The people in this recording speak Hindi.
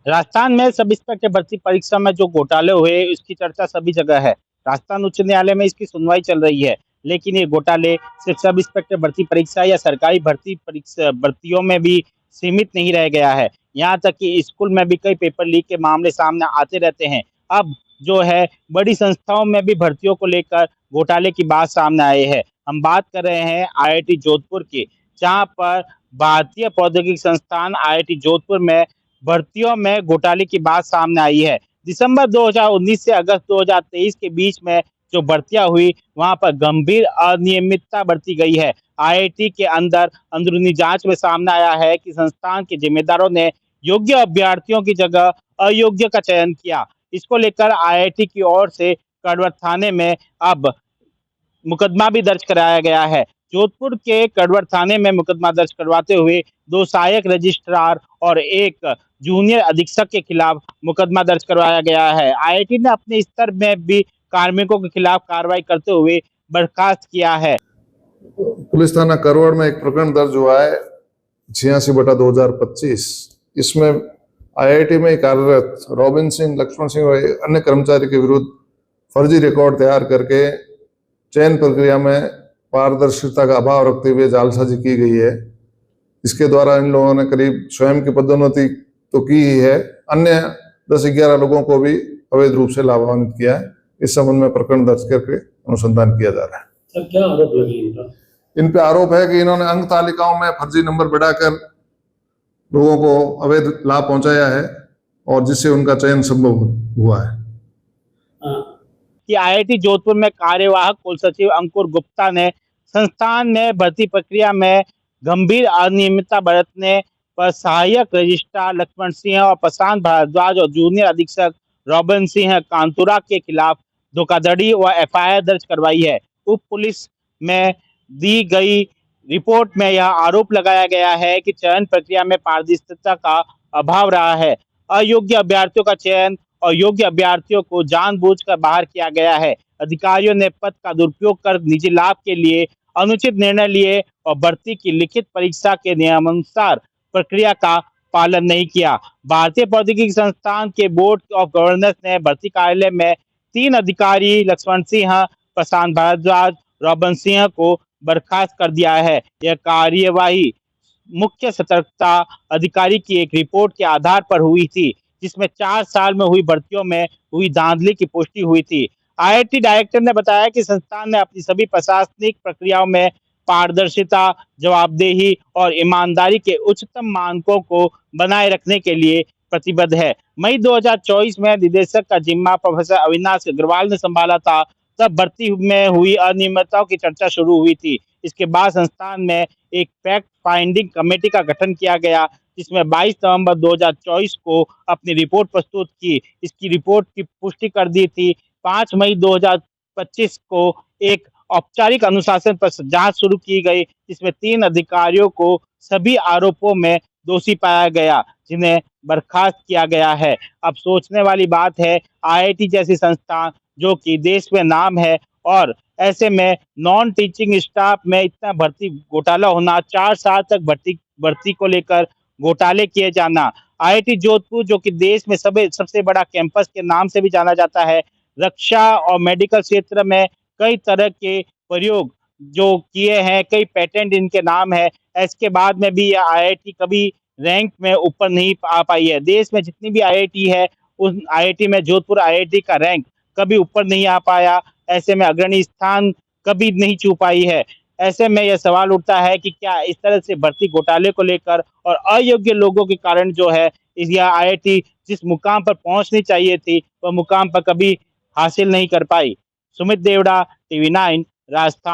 राजस्थान में सब इंस्पेक्टर भर्ती परीक्षा में जो घोटाले हुए उसकी चर्चा सभी जगह है। राजस्थान उच्च न्यायालय में इसकी सुनवाई चल रही है, लेकिन ये घोटाले सिर्फ सब इंस्पेक्टर भर्ती परीक्षा या सरकारी भर्ती परीक्षा भर्तियों में भी सीमित नहीं रह गया है। यहाँ तक कि स्कूल में भी कई पेपर लीक के मामले सामने आते रहते हैं। अब जो है बड़ी संस्थाओं में भी भर्तियों को लेकर घोटाले की बात सामने आई है। हम बात कर रहे हैं आईआईटी जोधपुर की, जहाँ पर भारतीय प्रौद्योगिकी संस्थान आईआईटी जोधपुर में भर्तियों में घोटाले की बात सामने आई है। दिसंबर 2019 से अगस्त 2023 के बीच में जो भर्तियां हुई, वहां पर गंभीर अनियमितता बरती गई है। आईआईटी के अंदर अंदरूनी जांच में सामने आया है कि संस्थान के जिम्मेदारों ने योग्य अभ्यर्थियों की जगह अयोग्य का चयन किया। इसको लेकर आईआईटी की ओर से कड़वट थाने में अब मुकदमा भी दर्ज कराया गया है। जोधपुर के कड़वट थाने में मुकदमा दर्ज करवाते हुए 2 सहायक रजिस्ट्रार और 1 जूनियर अधीक्षक के खिलाफ मुकदमा दर्ज करवाया गया है। आईआईटी ने अपने स्तर में भी कार्मिकों के खिलाफ कार्रवाई करते हुए बर्खास्त किया है। पुलिस थाना करवड़ में एक प्रकरण दर्ज हुआ है 86/2025। इसमें आईआईटी में कार्यरत रॉबिन सिंह, लक्ष्मण सिंह और अन्य कर्मचारी के विरुद्ध फर्जी रिकॉर्ड तैयार करके चयन प्रक्रिया में पारदर्शिता का अभाव रखते हुए जालसाजी की गई है। इसके द्वारा इन लोगों ने करीब स्वयं की पदोन्नति तो की ही है, अन्य 10-11 लोगों को भी अवैध रूप से लाभान्वित किया है। इस संबंध में प्रकरण दर्ज करके अनुसंधान किया जा रहा है। सर, क्या आरोप लगे इनका? इन पे आरोप है कि इन्होंने अंक तालिकाओं में फर्जी नंबर बढ़ाकर लोगों को अवैध लाभ पहुंचाया है और जिससे उनका चयन संभव हुआ है। कि आईआईटी जोधपुर में कार्यवाहक कुलसचिव अंकुर गुप्ता ने संस्थान में भर्ती प्रक्रिया में गंभीर अनियमितता बरतने पर सहायक रजिस्ट्रार लक्ष्मण सिंह और प्रशांत भारद्वाज और जूनियर अधीक्षक रॉबिन सिंह कांतुरा के खिलाफ धोखाधड़ी व एफआईआर दर्ज करवाई है। उप पुलिस में दी गई रिपोर्ट में यह आरोप लगाया गया है कि चयन प्रक्रिया में पारदर्शिता का अभाव रहा है। अयोग्य अभ्यर्थियों का चयन और योग्य अभ्यर्थियों को जानबूझकर बाहर किया गया है। अधिकारियों ने पद का दुरुपयोग कर निजी लाभ के लिए अनुचित निर्णय लिए और भर्ती की लिखित परीक्षा के नियमानुसार प्रक्रिया का पालन नहीं किया। भारतीय प्रौद्योगिकी संस्थान के बोर्ड ऑफ गवर्नर्स ने भर्ती कार्यालय में 3 अधिकारी लक्ष्मण सिंह, प्रशांत भारद्वाज, रॉबिन सिंह को बर्खास्त कर दिया है। यह कार्यवाही मुख्य सतर्कता अधिकारी की एक रिपोर्ट के आधार पर हुई थी, जिसमें 4 साल में हुई भर्तियों में हुई धांधली की पुष्टि हुई थी। आईआईटी डायरेक्टर ने बताया कि संस्थान ने अपनी सभी प्रशासनिक प्रक्रियाओं में पारदर्शिता, जवाबदेही और ईमानदारी के उच्चतम मानकों को बनाए रखने के लिए प्रतिबद्ध है। मई 2024 में निदेशक का जिम्मा प्रोफेसर अविनाश अग्रवाल ने संभाला था। तब भर्ती में हुई अनियमितताओं की चर्चा शुरू हुई थी। इसके बाद संस्थान में एक फैक्ट फाइंडिंग कमेटी का गठन किया गया, जिसमें 22 नवंबर 2024 को अपनी रिपोर्ट प्रस्तुत की। इसकी रिपोर्ट की पुष्टि कर दी थी। 5 मई 2025 को एक औपचारिक अनुशासन पर जांच शुरू की गई, जिसमें 3 अधिकारियों को सभी आरोपों में दोषी पाया गया, जिन्हें बर्खास्त किया गया है। अब सोचने वाली बात है, आईआईटी जैसी संस्थान जो कि देश में नाम है, और ऐसे में नॉन टीचिंग स्टाफ में इतना भर्ती घोटाला होना, 4 साल तक भर्ती को लेकर घोटाले किए जाना। आईआईटी जोधपुर जो कि देश में सबसे बड़ा कैंपस के नाम से भी जाना जाता है, रक्षा और मेडिकल क्षेत्र में कई तरह के प्रयोग जो किए हैं, कई पेटेंट इनके नाम है। इसके बाद में भी यह आईआईटी कभी रैंक में ऊपर नहीं आ पाई है। देश में जितनी भी आईआईटी है, उस आईआईटी में जोधपुर आईआईटी का रैंक कभी ऊपर नहीं आ पाया। ऐसे में अग्रणी स्थान कभी नहीं छू पाई है। ऐसे में यह सवाल उठता है कि क्या इस तरह से भर्ती घोटाले को लेकर और अयोग्य लोगों के कारण जो है, यह आईआईटी जिस मुकाम पर पहुंचनी चाहिए थी, वह मुकाम पर कभी हासिल नहीं कर पाई। सुमित देवड़ा, टीवी 9, राजस्थान।